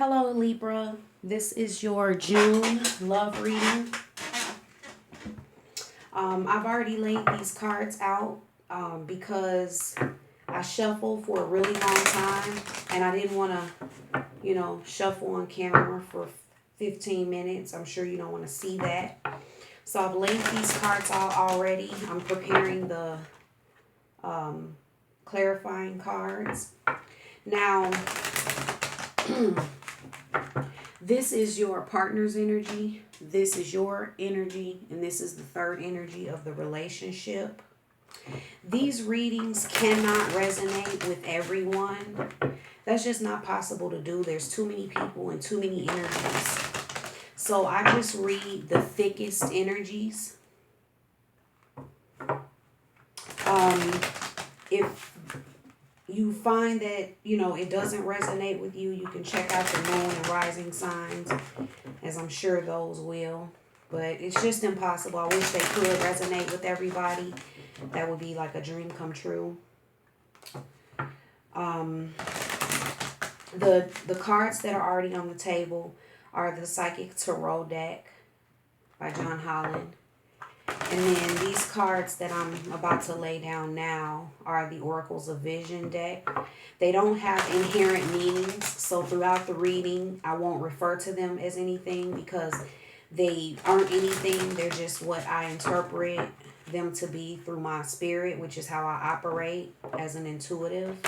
Hello, Libra. This is your June love reading. I've already laid these cards out because I shuffled for a really long time and I didn't want to, shuffle on camera for 15 minutes. I'm sure you don't want to see that. So I've laid these cards out already. I'm preparing the clarifying cards. Now, this is your partner's energy. This is your energy. And this is the third energy of the relationship. These readings cannot resonate with everyone. That's just not possible to do. There's too many people and too many energies. So I just read the thickest energies. If you find that, it doesn't resonate with you, you can check out the moon and rising signs, as I'm sure those will. But it's just impossible. I wish they could resonate with everybody. That would be like a dream come true. The cards that are already on the table are the Psychic Tarot deck by John Holland. And then these cards that I'm about to lay down now are the Oracles of Vision deck. They don't have inherent meanings, so throughout the reading, I won't refer to them as anything because they aren't anything. They're just what I interpret them to be through my spirit, which is how I operate as an intuitive.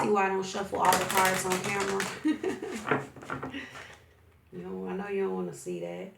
See why I don't shuffle all the cards on camera? I know you don't want to see that.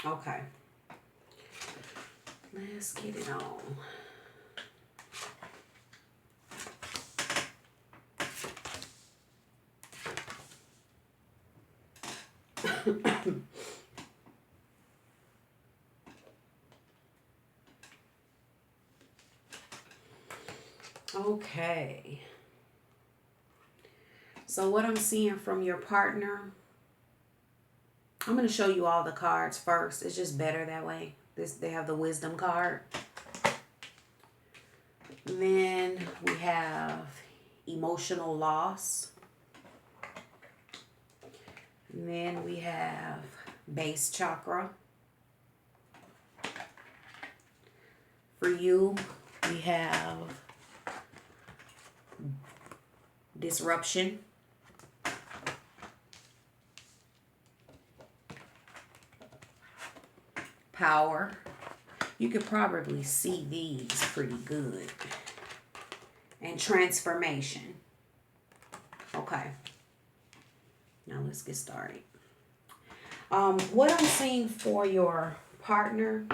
Okay. Let's get it on. Okay. So what I'm seeing from your partner, I'm going to show you all the cards first. It's just better that way. They have the wisdom card. Then we have emotional loss. And then we have base chakra. For you, we have disruption. Power. You could probably see these pretty good. And transformation. Okay. Now let's get started. What I'm seeing for your partner,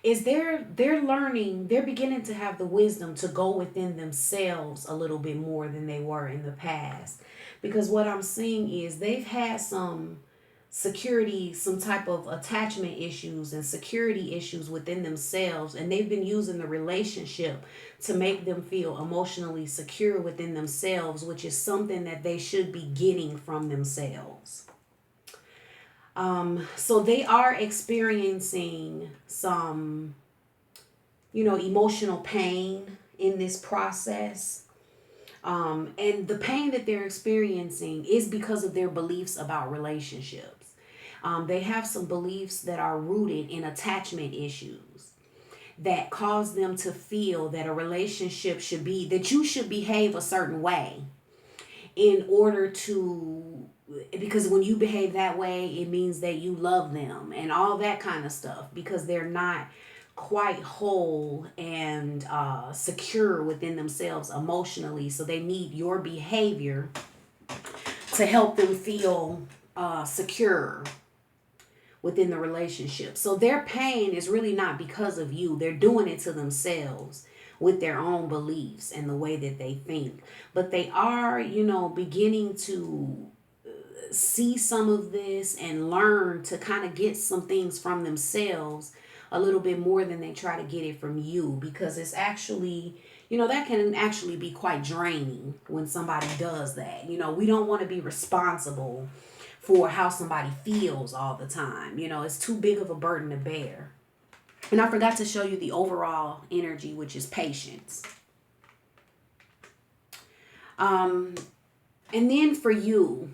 is they're learning, they're beginning to have the wisdom to go within themselves a little bit more than they were in the past. Because what I'm seeing is they've had some security, some type of attachment issues and security issues within themselves, and they've been using the relationship to make them feel emotionally secure within themselves, which is something that they should be getting from themselves. So they are experiencing some, emotional pain in this process. And the pain that they're experiencing is because of their beliefs about relationships. They have some beliefs that are rooted in attachment issues that cause them to feel that a relationship should be, that you should behave a certain way in order to, because when you behave that way, it means that you love them and all that kind of stuff, because they're not quite whole and secure within themselves emotionally. So they need your behavior to help them feel secure within the relationship. So their pain is really not because of you. They're doing it to themselves with their own beliefs and the way that they think. But they are, beginning to see some of this and learn to kind of get some things from themselves a little bit more than they try to get it from you, because it's actually, that can actually be quite draining when somebody does that. We don't want to be responsible for how somebody feels all the time. It's too big of a burden to bear. And I forgot to show you the overall energy, which is patience. And then for you,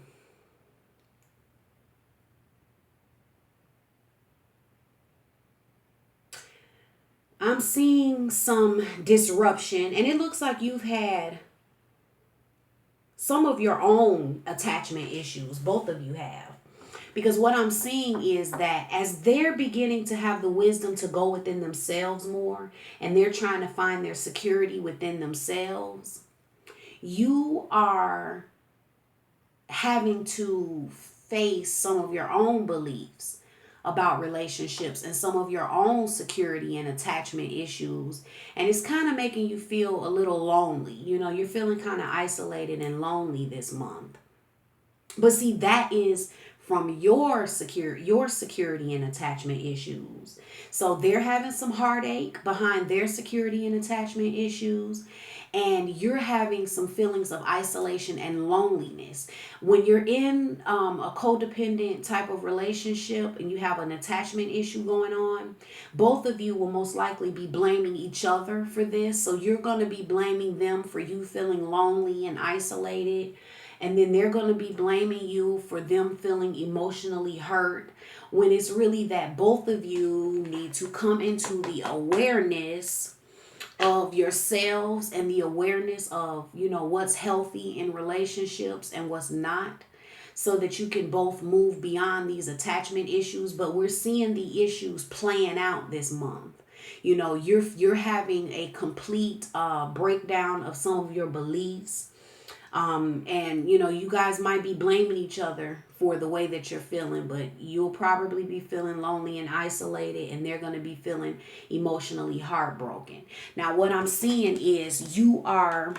I'm seeing some disruption, and it looks like you've had some of your own attachment issues. Both of you have. Because what I'm seeing is that as they're beginning to have the wisdom to go within themselves more, and they're trying to find their security within themselves, you are having to face some of your own beliefs about relationships and some of your own security and attachment issues. And it's kind of making you feel a little lonely. You're feeling kind of isolated and lonely this month. But see, that is from your security and attachment issues. So they're having some heartache behind their security and attachment issues, and you're having some feelings of isolation and loneliness. When you're in a codependent type of relationship and you have an attachment issue going on, both of you will most likely be blaming each other for this. So you're going to be blaming them for you feeling lonely and isolated. And then they're going to be blaming you for them feeling emotionally hurt, when it's really that both of you need to come into the awareness of yourselves and the awareness of, what's healthy in relationships and what's not, so that you can both move beyond these attachment issues. But we're seeing the issues playing out this month. You're having a complete breakdown of some of your beliefs. And you guys might be blaming each other for the way that you're feeling, but you'll probably be feeling lonely and isolated, and they're going to be feeling emotionally heartbroken. Now, what I'm seeing is you are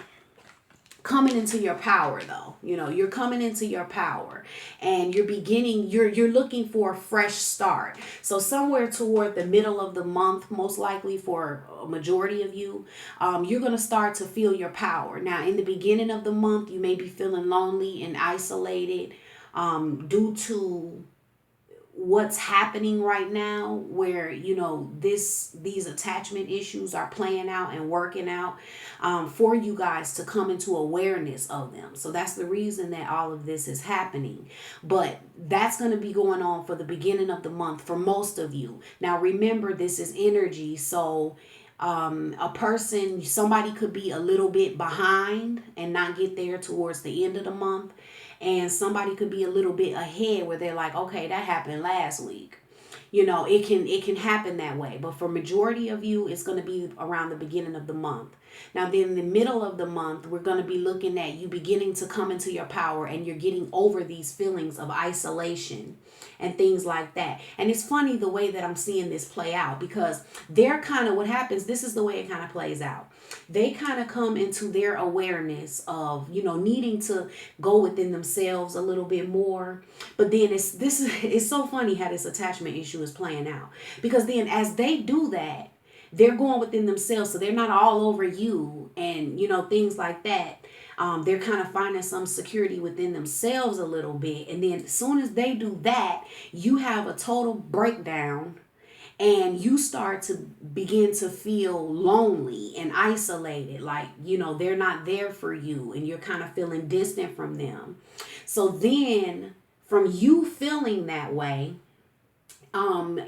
coming into your power, though. You're coming into your power, and you're looking for a fresh start. So somewhere toward the middle of the month, most likely for a majority of you, you're going to start to feel your power. Now, in the beginning of the month, you may be feeling lonely and isolated due to what's happening right now, where these attachment issues are playing out and working out, for you guys to come into awareness of them. So that's the reason that all of this is happening. But that's going to be going on for the beginning of the month for most of you. Now remember, this is energy, so somebody could be a little bit behind and not get there towards the end of the month, and somebody could be a little bit ahead where they're like, okay, that happened last week. It can happen that way. But for majority of you, it's going to be around the beginning of the month. Now then, in the middle of the month, we're going to be looking at you beginning to come into your power, and you're getting over these feelings of isolation and things like that. And it's funny the way that I'm seeing this play out, because they're kind of, what happens, this is the way it kind of plays out. They kind of come into their awareness of, needing to go within themselves a little bit more. But then it's so funny how this attachment issue is playing out, because then as they do that, they're going within themselves. So they're not all over you and, things like that. They're kind of finding some security within themselves a little bit. And then as soon as they do that, you have a total breakdown, and you start to begin to feel lonely and isolated. Like, they're not there for you, and you're kind of feeling distant from them. So then from you feeling that way,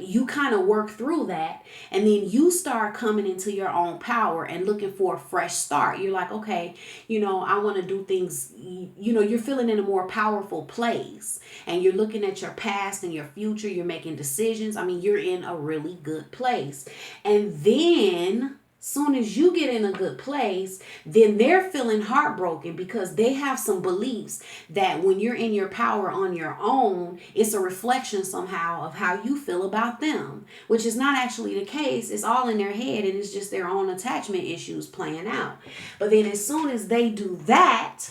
you kind of work through that, and then you start coming into your own power and looking for a fresh start. You're like, okay, I want to do things, you're feeling in a more powerful place, and you're looking at your past and your future. You're making decisions. I mean, you're in a really good place. And then soon as you get in a good place, then they're feeling heartbroken, because they have some beliefs that when you're in your power on your own, it's a reflection somehow of how you feel about them, which is not actually the case. It's all in their head, and it's just their own attachment issues playing out. But then as soon as they do that,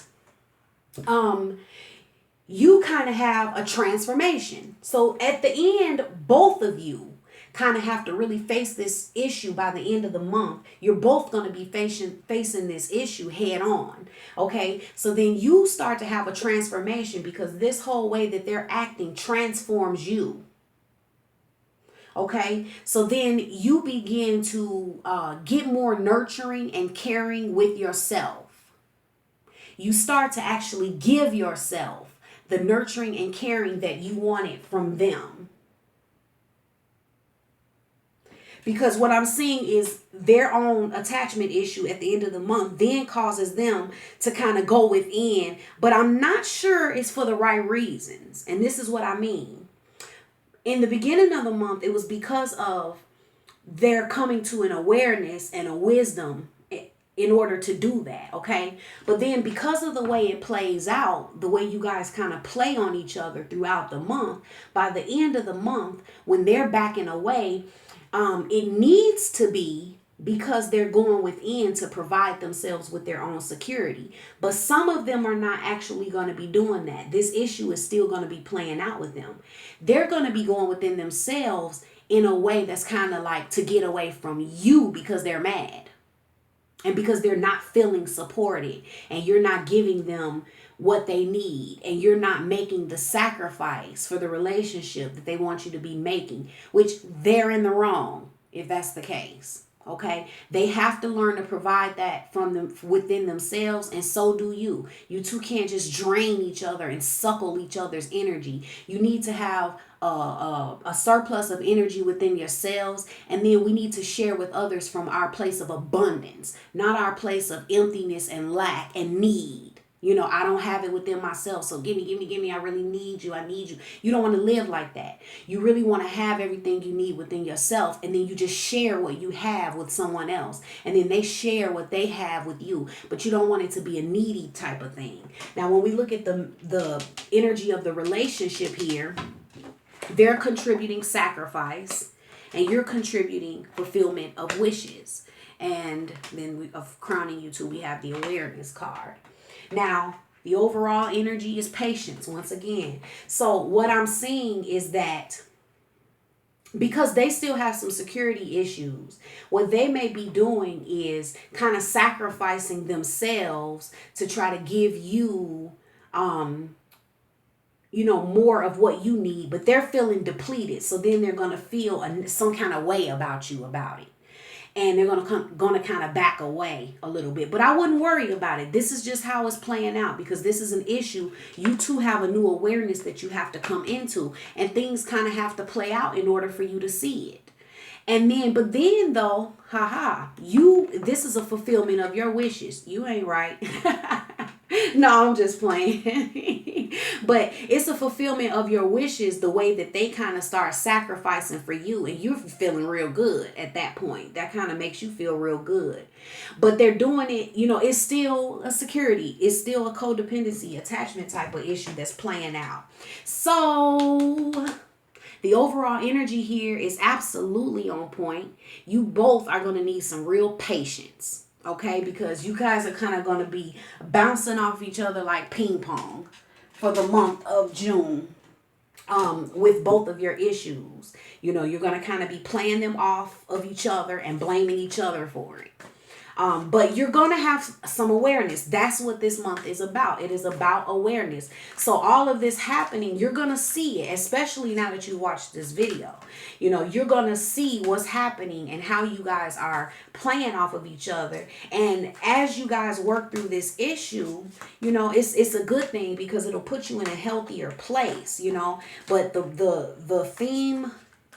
you kind of have a transformation. So at the end, both of you kind of have to really face this issue. By the end of the month, you're both going to be facing this issue head on. Okay, so then you start to have a transformation, because this whole way that they're acting transforms you. Okay, so then you begin to get more nurturing and caring with yourself. You start to actually give yourself the nurturing and caring that you wanted from them. Because what I'm seeing is their own attachment issue at the end of the month then causes them to kind of go within. But I'm not sure it's for the right reasons. And this is what I mean. In the beginning of the month, it was because of their coming to an awareness and a wisdom in order to do that. Okay. But then because of the way it plays out, the way you guys kind of play on each other throughout the month, by the end of the month, when they're backing away, it needs to be because they're going within to provide themselves with their own security. But some of them are not actually going to be doing that. This issue is still going to be playing out with them. They're going to be going within themselves in a way that's kind of like to get away from you, because they're mad and because they're not feeling supported, and you're not giving them what they need, and you're not making the sacrifice for the relationship that they want you to be making, which they're in the wrong if that's the case. Okay, they have to learn to provide that from them within themselves, and so do you. You two can't just drain each other and suckle each other's energy. You need to have a surplus of energy within yourselves, and then we need to share with others from our place of abundance, not our place of emptiness and lack and need. I don't have it within myself, so give me. I really need you. I need you. You don't want to live like that. You really want to have everything you need within yourself, and then you just share what you have with someone else, and then they share what they have with you. But you don't want it to be a needy type of thing. Now, when we look at the energy of the relationship here, they're contributing sacrifice, and you're contributing fulfillment of wishes. And then of crowning you two, we have the awareness card. Now, the overall energy is patience once again. So what I'm seeing is that because they still have some security issues, what they may be doing is kind of sacrificing themselves to try to give you, more of what you need, but they're feeling depleted. So then they're going to feel some kind of way about you about it. And they're going to kind of back away a little bit. But I wouldn't worry about it. This is just how it's playing out, because this is an issue. You two have a new awareness that you have to come into, and things kind of have to play out in order for you to see it. But then though, this is a fulfillment of your wishes. You ain't right. No, I'm just playing. But it's a fulfillment of your wishes the way that they kind of start sacrificing for you, and you're feeling real good at that point. That kind of makes you feel real good. But they're doing it, it's still a security, it's still a codependency, attachment type of issue that's playing out. So the overall energy here is absolutely on point. You both are going to need some real patience, okay? Because you guys are kind of going to be bouncing off each other like ping pong for the month of June, with both of your issues. You're going to kind of be playing them off of each other and blaming each other for it. But you're going to have some awareness. That's what this month is about. It is about awareness. So all of this happening, you're going to see it, especially now that you watched this video. You're going to see what's happening and how you guys are playing off of each other. And as you guys work through this issue, it's a good thing because it'll put you in a healthier place, But the theme,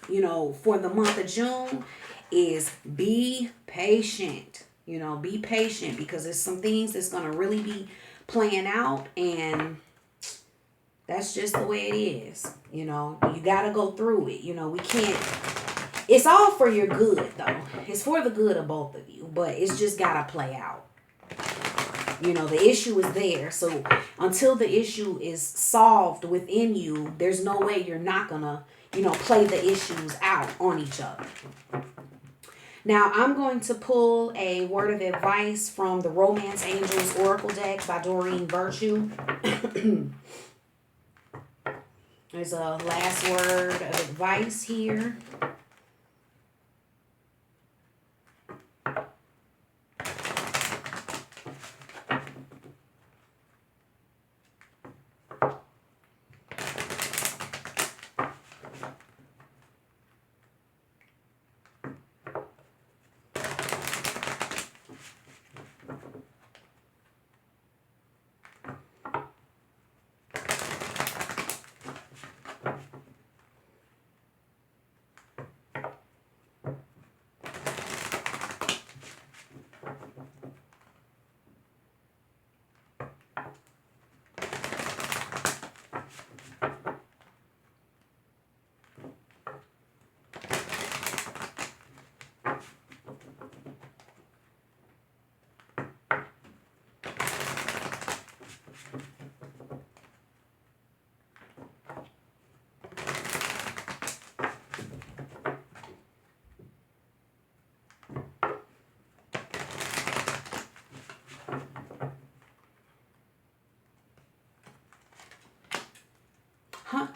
for the month of June is be patient. Be patient because there's some things that's going to really be playing out, and that's just the way it is. You got to go through it. We can't, it's all for your good though. It's for the good of both of you, but it's just got to play out. The issue is there. So until the issue is solved within you, there's no way you're not going to, play the issues out on each other. Now, I'm going to pull a word of advice from the Romance Angels Oracle deck by Doreen Virtue. There's a last word of advice here.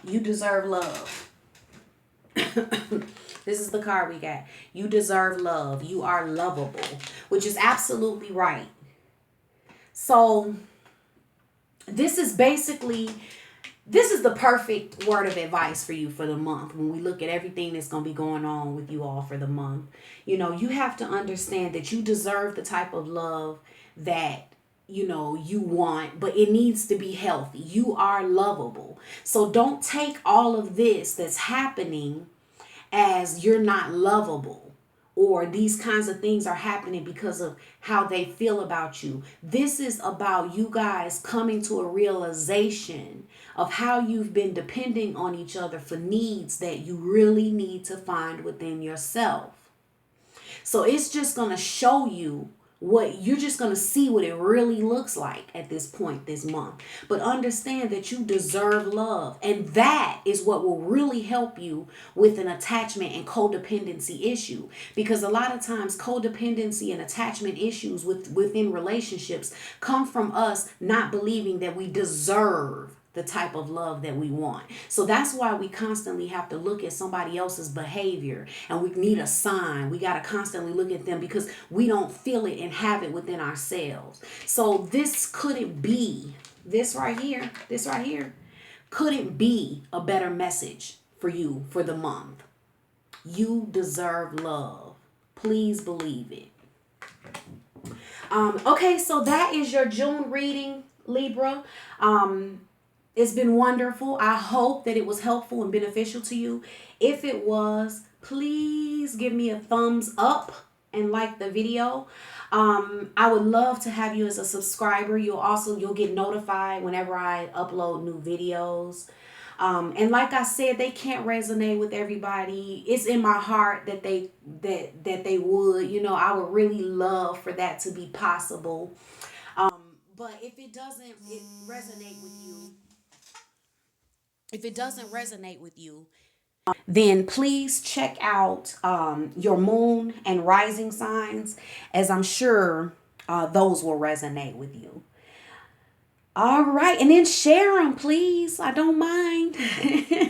You deserve love. This is the card we got. You deserve love. You are lovable, which is absolutely right. So this is the perfect word of advice for you for the month. When we look at everything that's going to be going on with you all for the month, you have to understand that you deserve the type of love that you want, but it needs to be healthy. You are lovable. So don't take all of this that's happening as you're not lovable, or these kinds of things are happening because of how they feel about you. This is about you guys coming to a realization of how you've been depending on each other for needs that you really need to find within yourself. So it's just going to show you you're just going to see what it really looks like at this point this month. But understand that you deserve love. And that is what will really help you with an attachment and codependency issue. Because a lot of times codependency and attachment issues within relationships come from us not believing that we deserve the type of love that we want. So that's why we constantly have to look at somebody else's behavior, and we need a sign. We got to constantly look at them because we don't feel it and have it within ourselves. So this couldn't be, this right here couldn't be a better message for you for the month. You deserve love. Please believe it. Okay, so that is your June reading, Libra. It's been wonderful. I hope that it was helpful and beneficial to you. If it was, please give me a thumbs up and like the video. I would love to have you as a subscriber. You'll get notified whenever I upload new videos. And like I said, they can't resonate with everybody. It's in my heart that they would. I would really love for that to be possible. But if it doesn't resonate with you, then please check out your moon and rising signs, as I'm sure those will resonate with you. All right, and then share them, please. I don't mind.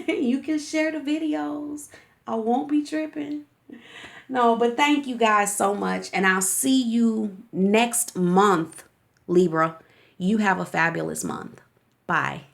You can share the videos. I won't be tripping. No, but thank you guys so much, and I'll see you next month, Libra. You have a fabulous month. Bye.